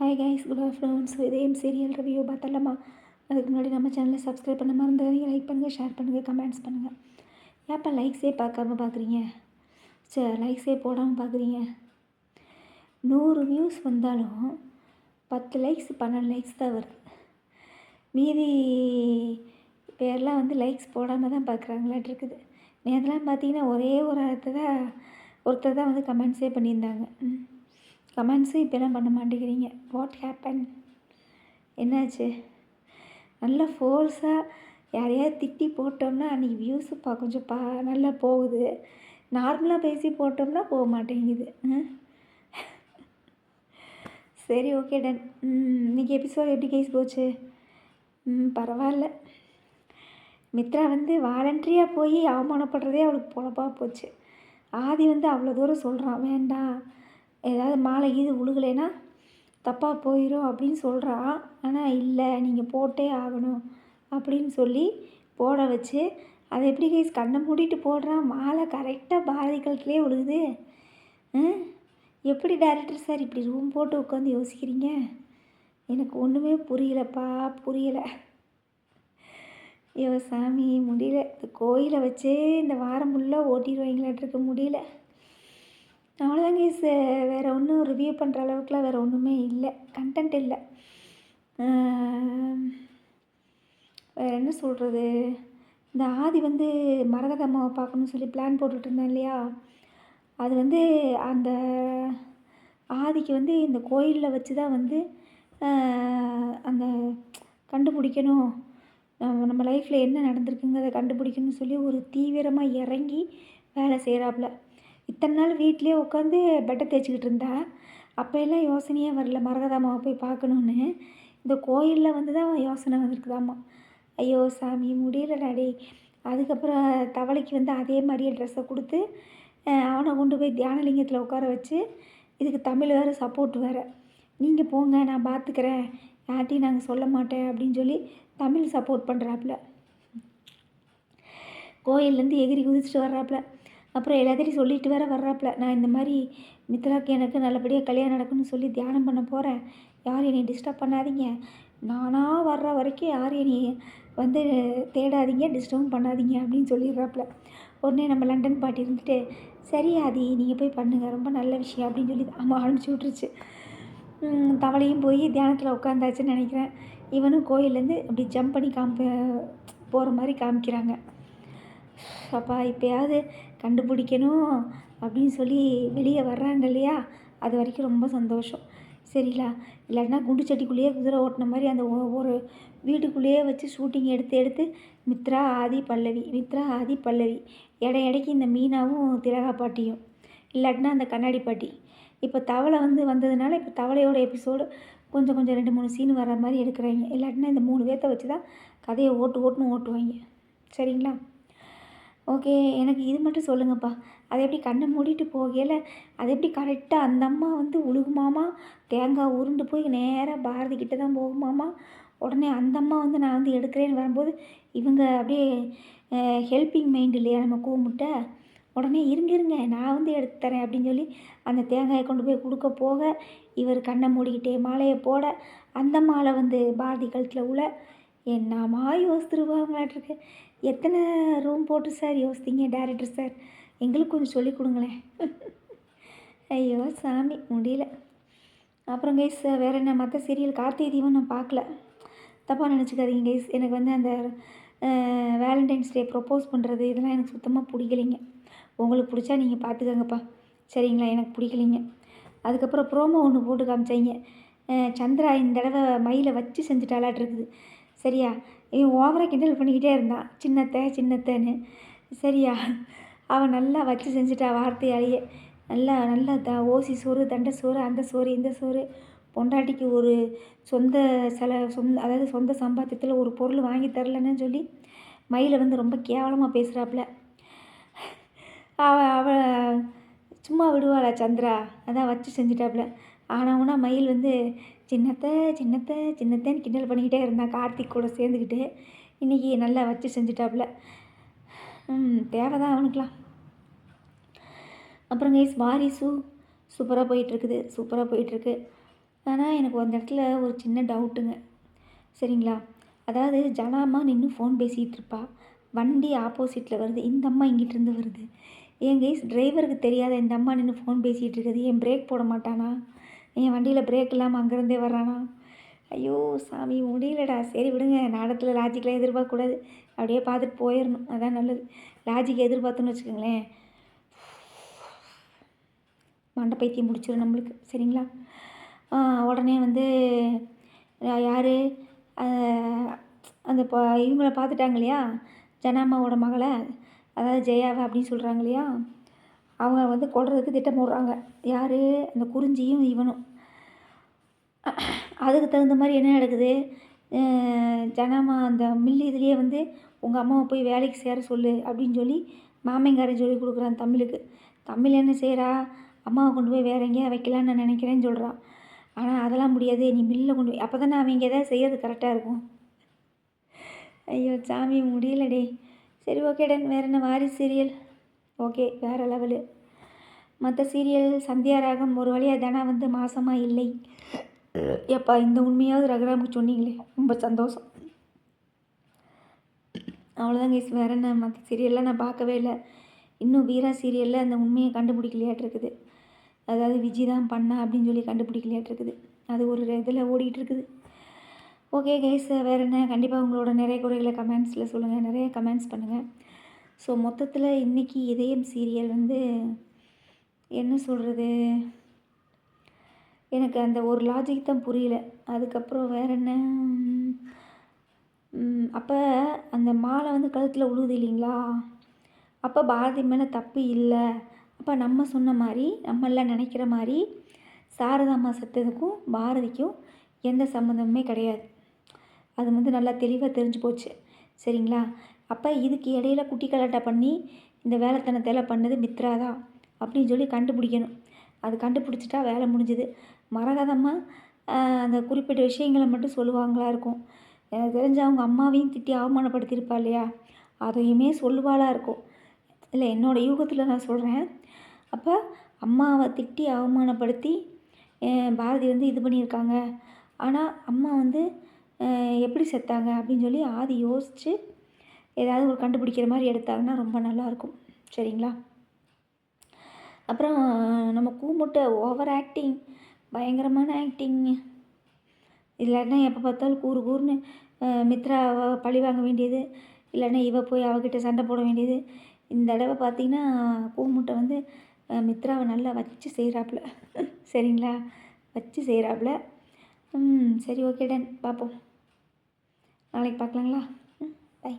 Hi guys, good afternoon. So இதேம் serial review பார்த்தலாமா? அதுக்கு முன்னாடி நம்ம சேனலை சப்ஸ்கிரைப் பண்ண மறந்துடாதீங்க. லைக் பண்ணுங்கள், ஷேர் பண்ணுங்கள், கமெண்ட்ஸ் பண்ணுங்கள். ஏன்ப்பா லைக்ஸே பார்க்காம பார்க்குறீங்க? சரி, லைக்ஸே போடாமல் பார்க்குறீங்க. 100 வியூஸ் வந்தாலும் 10 லைக்ஸ் 12 லைக்ஸ் தான் வருது. மீதி பேர்லாம் வந்து லைக்ஸ் போடாமல் தான் பார்க்குறாங்களாட்டு இருக்குது. நேற்றுலாம் பார்த்தீங்கன்னா ஒரே ஒரு ஒருத்தர் தான் வந்து கமெண்ட்ஸே பண்ணியிருந்தாங்க. கமெண்ட்ஸும் இப்போலாம் பண்ண மாட்டேங்கிறீங்க. What happen? என்னாச்சு? நல்லா ஃபோர்ஸாக யாரையாவது திட்டி போட்டோம்னா அன்றைக்கி வியூஸு கொஞ்சம் நல்லா போகுது. நார்மலாக பேசி போட்டோம்னா போக மாட்டேங்குது. சரி, ஓகே, டன். இன்றைக்கி எபிசோட் எப்படி கேஸ் போச்சு? பரவாயில்ல. மித்ரா வந்து வாலண்ட்ரியாக போய் அவமானப்படுறதே அவளுக்கு பொழப்பாக போச்சு. ஆதி வந்து அவ்வளோ தூரம் சொல்கிறான், வேண்டாம், ஏதாவது மாலை இது உழுகலைன்னா தப்பாக போயிடும் அப்படின்னு சொல்கிறான். ஆனால் இல்லை, நீங்கள் போட்டே ஆகணும் அப்படின்னு சொல்லி போட வச்சு அதை எப்படி கைஸ் கண்ணை மூடிட்டு போடுறான். மாலை கரெக்டாக பாரதி கழுத்துலேயே விழுகுது. எப்படி டைரக்டர் சார் இப்படி ரூம் போட்டு உட்காந்து யோசிக்கிறீங்க? எனக்கு ஒன்றுமே புரியலப்பா, புரியலை. ஐயோ சாமி, முடியல. இந்த கோயிலை வச்சே இந்த வாரம் ஃபுல்லாக ஓட்டிடுவாங்களாட்டிருக்க முடியல. அவ்வளோதான் கேஸ். வேறு ஒன்றும் ரிவ்யூ பண்ணுற அளவுக்குலாம் வேறு ஒன்றுமே இல்லை, கண்டென்ட் இல்லை. வேறு என்ன சொல்கிறது? இந்த ஆதி வந்து மரகத அம்மாவை பார்க்கணுன்னு சொல்லி பிளான் போட்டுட்டு இருந்தேன் இல்லையா? அது வந்து அந்த ஆதிக்கு வந்து இந்த கோயிலில் வச்சு தான் வந்து அந்த கண்டுபிடிக்கணும், நம்ம லைஃப்பில் என்ன நடந்திருக்குங்கிறத கண்டுபிடிக்கணும்னு சொல்லி ஒரு தீவிரமாக இறங்கி வேலை செய்கிறாப்புல. இத்தனை நாள் வீட்டிலே உட்காந்து பெட்டை தேய்ச்சிக்கிட்டு இருந்தா. அப்போ எல்லாம் யோசனையே வரல மரகதாமாவை போய் பார்க்கணுன்னு. இந்த கோயிலில் வந்து தான் யோசனை வந்திருக்குதாம்மா. ஐயோ சாமி, முடியல டாடி. அதுக்கப்புறம் தவளைக்கு வந்து அதே மாதிரியே ட்ரெஸ்ஸை கொடுத்து அவனை கொண்டு போய் தியானலிங்கத்தில் உட்கார வச்சு, இதுக்கு தமிழ் வேறு சப்போர்ட் வேறு. நீங்கள் போங்க, நான் பார்த்துக்கிறேன், யார்ட்டையும் நாங்கள் சொல்ல மாட்டேன் அப்படின்னு சொல்லி தமிழ் சப்போர்ட் பண்ணுறாப்புல. கோயிலேருந்து எகிரி குதிச்சுட்டு வர்றாப்புல. அப்புறம் எல்லாத்தையும் சொல்லிட்டு வேற வர்றாப்புல, நான் இந்த மாதிரி மித்ராக்கு எனக்கு நல்லபடியாக கல்யாணம் நடக்குன்னு சொல்லி தியானம் பண்ண போகிறேன், யாரும் என்னை டிஸ்டர்ப் பண்ணாதீங்க, நானாக வர்ற வரைக்கும் யாரும் என்னை வந்து தேடாதீங்க, டிஸ்டர்பும் பண்ணாதீங்க அப்படின்னு சொல்லிடுறாப்புல. உடனே நம்ம லண்டன் பாட்டி இருந்துட்டு, சரி ஆதி, நீங்கள் போய் பண்ணுங்கள், ரொம்ப நல்ல விஷயம் அப்படின்னு சொல்லி அம்மா அனுப்பிச்சி விட்ருச்சு. தவளையும் போய் தியானத்தில் உட்காந்தாச்சுன்னு நினைக்கிறேன். இவனும் கோயிலேருந்து அப்படி ஜம்ப் பண்ணி போகிற மாதிரி காமிக்கிறாங்க. அப்பா, இப்போயாவது கண்டுபிடிக்கணும் அப்படின்னு சொல்லி வெளியே வர்றாங்க இல்லையா? அது வரைக்கும் ரொம்ப சந்தோஷம். சரிங்களா? இல்லாட்டினா குண்டு சட்டிக்குள்ளேயே குதிரை ஓட்டின மாதிரி அந்த ஒரு வீட்டுக்குள்ளேயே வச்சு ஷூட்டிங் எடுத்து மித்ரா ஆதி பல்லவி, மித்ரா ஆதி பல்லவி, இடைக்கு இந்த மீனாவும் திலகா பாட்டியும், இல்லாட்டினா அந்த கண்ணாடி பாட்டி. இப்போ தவளை வந்ததுனால இப்போ தவளையோட எபிசோடு கொஞ்சம் 2-3 சீன் வர மாதிரி எடுக்கிறாங்க. இல்லாட்டினா இந்த 3 பேர்த்த வச்சு தான் கதையை ஓட்டுவாங்க. சரிங்களா? ஓகே, எனக்கு இது மட்டும் சொல்லுங்கப்பா, அதை எப்படி கண்ணை மூடிட்டு போகையில் அதை எப்படி கரெக்டாக அந்த அம்மா வந்து உழுகுமாமா, தேங்காய் உருண்டு போய் நேராக பாரதிக்கிட்ட தான் போகுமாமா. உடனே அந்த அம்மா வந்து நான் வந்து எடுக்கிறேன்னு வரும்போது இவங்க அப்படியே ஹெல்பிங் மைண்ட் இல்லையா நம்ம கூமுட்ட, உடனே இருங்க நான் வந்து எடுத்து தரேன் அப்படின்னு சொல்லி அந்த தேங்காயை கொண்டு போய் கொடுக்க போக இவர் கண்ணை மூடிக்கிட்டே மாலையை போட அந்த மாலை வந்து பாரதி கழுத்தில் உள்ள. என்னம்மா யோசித்துருவாங்களாட்டிருக்கு. எத்தனை ரூம் போட்டு சார் யோசித்தீங்க டைரக்டர் சார்? எங்களுக்கு கொஞ்சம் சொல்லி கொடுங்களேன். ஐயோ சாமி, முடியல. அப்புறம் கைஸ், வேறு என்ன, மற்ற சீரியல் கார்த்திகை தீபம் நான் பார்க்கல, தப்பாக நினச்சிக்காதீங்க கைஸ். எனக்கு வந்து அந்த வேலண்டைன்ஸ் டே ப்ரப்போஸ் பண்ணுறது இதெல்லாம் எனக்கு சுத்தமாக பிடிக்கலைங்க. உங்களுக்கு பிடிச்சா நீங்கள் பார்த்துக்கங்கப்பா, சரிங்களா? எனக்கு பிடிக்கலைங்க. அதுக்கப்புறம் ப்ரோமோ ஒன்று போட்டு காமிச்சாங்க. சந்திரா இந்த தடவை மயிலை வச்சு செஞ்சுட்டாலாட்டிருக்குது. சரியா? இவன் ஓவராக கிண்டல் பண்ணிக்கிட்டே இருந்தான், சின்னத்தேன்னு. சரியா? அவன் நல்லா வச்சு செஞ்சுட்டா வார்த்தையாலேயே. நல்லா ஓசி சோறு, தண்டை சோறு, அந்த சோறு இந்த சோறு, பொண்டாட்டிக்கு ஒரு அதாவது சொந்த சம்பாத்தியத்தில் ஒரு பொருள் வாங்கி தரலன்னு சொல்லி மயிலை வந்து ரொம்ப கேவலமாக பேசுகிறாப்புல. அவ சும்மா விடுவாளா சந்திரா? அதான் வச்சு செஞ்சுட்டாப்புல. ஆனவுனா மயில் வந்து சின்னத்தேன்னு கிண்டல் பண்ணிக்கிட்டே இருந்தான் கார்த்திக் கூட சேர்ந்துக்கிட்டு. இன்றைக்கி நல்லா வச்சு செஞ்சுட்டாப்புல. தேவைதான் அவனுக்கெலாம். அப்புறம் கைஸ், வாரிசு சூப்பராக போயிட்டுருக்கு. ஆனால் எனக்கு அந்த இடத்துல ஒரு சின்ன டவுட்டுங்க. சரிங்களா? அதாவது ஜனாம்மா நின்று ஃபோன் பேசிகிட்டு இருப்பா. வண்டி ஆப்போசிட்டில் வருது. இந்த அம்மா இங்கிட்டிருந்து வருது. ஏன் கைஸ், டிரைவருக்கு தெரியாத இந்த அம்மா நின்று ஃபோன் பேசிகிட்டு இருக்குது. ஏன் பிரேக் போட மாட்டானா? என் வண்டியில் பிரேக் இல்லாமல் அங்கேருந்தே வர்றானா? ஐயோ சாமி, முடியலடா. சரி விடுங்க, நாடகத்தில் லாஜிக்கெலாம் எதிர்பார்க்கக்கூடாது. அப்படியே பார்த்துட்டு போயிடணும், அதான் நல்லது. லாஜிக் எதிர்பார்த்தோன்னு வச்சுக்கோங்களேன், மண்டை பைத்தியம் முடிச்சிடும் நம்மளுக்கு. சரிங்களா? உடனே வந்து யார் அந்த இவங்கள பார்த்துட்டாங்க இல்லையா, ஜனாம்மாவோட மகளை, அதாவது ஜெயாவை அப்படின்னு சொல்கிறாங்க இல்லையா, அவங்க வந்து கொல்றதுக்கு திட்டம் போடுறாங்க. யார்? அந்த குறிஞ்சியும் இவனும். அதுக்கு தகுந்த மாதிரி என்ன நடக்குது, ஜனாம்மா அந்த மில் இதுலேயே வந்து உங்கள் அம்மாவை போய் வேலைக்கு சேர சொல்லு அப்படின்னு சொல்லி மாமங்காரன் சொல்லி கொடுக்குறான் தமிழுக்கு. தமிழ் என்ன செய்கிறா, அம்மாவை கொண்டு போய் வேற எங்கேயா வைக்கலான்னு நான் நினைக்கிறேன்னு சொல்கிறான். ஆனால் அதெல்லாம் முடியாது, நீ மில்லில் கொண்டு போய், அப்போ தானே அவங்க எதாவது செய்கிறது கரெக்டாக இருக்கும். ஐயோ சாமி, முடியலடே. சரி ஓகே டன். வேறு என்ன, வாரிசு சீரியல் ஓகே, வேறு லெவலு. மற்ற சீரியல் சந்தியா ராகம் ஒரு வழியாக தானே வந்து மாசமாக இல்லை. எப்பா, இந்த உண்மையாவது ரகுராமுக்கு சொன்னீங்களே, ரொம்ப சந்தோஷம். அவ்வளோதான் கைஸ், வேறு என்ன. மற்ற சீரியல்லாம் நான் பார்க்கவே இல்லை. இன்னும் வீரா சீரியலில் அந்த உண்மையை கண்டுபிடிக்கலையாட்டிருக்குது. அதாவது விஜி தான் பண்ணா அப்படின்னு சொல்லி கண்டுபிடிக்கலையாட்டிருக்குது. அது ஒரு இதில் ஓடிட்டுருக்குது. ஓகே கைஸ், வேறு என்ன. கண்டிப்பாக உங்களோட நிறைய குறைகளை கமெண்ட்ஸில் சொல்லுங்கள், நிறைய கமெண்ட்ஸ் பண்ணுங்கள். ஸோ மொத்தத்தில் இன்றைக்கி இதயம் சீரியல் வந்து என்ன சொல்கிறது, எனக்கு அந்த ஒரு லாஜிக் தான் புரியல. அதுக்கப்புறம் வேறு என்ன, அப்போ அந்த மாலை வந்து கழுத்தில் உழுவுது இல்லைங்களா, அப்போ பாரதி மேலே தப்பு இல்லை. அப்போ நம்ம சொன்ன மாதிரி, நம்மளாம் நினைக்கிற மாதிரி சாரதாம்மா செத்ததுக்கும் பாரதிக்கும் எந்த சம்மந்தமுமே கிடையாது. அது வந்து நல்லா தெளிவாக தெரிஞ்சு போச்சு. சரிங்களா? அப்போ இதுக்கு இடையில குட்டி கலாட்டா பண்ணி இந்த வேலைத்தனத்தையெல்லாம் பண்ணது மித்ரா தான் அப்படின்னு சொல்லி கண்டுபிடிக்கணும். அது கண்டுபிடிச்சிட்டா வேலை முடிஞ்சுது. மரகதம்மா அந்த குறிப்பிட்ட விஷயங்களை மட்டும் சொல்லுவாங்களா இருக்கும். எனக்கு தெரிஞ்சு அவங்க அம்மாவையும் திட்டி அவமானப்படுத்தியிருப்பா இல்லையா, அதையுமே சொல்லுவாளாக இருக்கும். இல்லை, என்னோடய யூகத்தில் நான் சொல்கிறேன். அப்போ அம்மாவை திட்டி அவமானப்படுத்தி பாரதி வந்து இது பண்ணியிருக்காங்க. ஆனால் அம்மா வந்து எப்படி செத்தாங்க அப்படின்னு சொல்லி ஆதி யோசித்து ஏதாவது ஒரு கண்டுபிடிக்கிற மாதிரி எடுத்தாங்கன்னா ரொம்ப நல்லாயிருக்கும். சரிங்களா? அப்புறம் நம்ம கூமுட்டை ஓவர் ஆக்டிங், பயங்கரமான ஆக்டிங். இல்லைன்னா எப்போ பார்த்தாலும் கூறு கூறுன்னு மித்ராவை பழி வாங்க வேண்டியது, இல்லைன்னா இவ போய் அவகிட்ட சண்டை போட வேண்டியது. இந்த தடவை பார்த்திங்கன்னா கூமுட்டை வந்து மித்ராவை நல்லா வச்சு செய்கிறாப்புல. சரிங்களா? வச்சு செய்கிறாப்புல. சரி ஓகே டன், பார்ப்போம். நாளைக்கு பார்க்கலாங்களா? பை.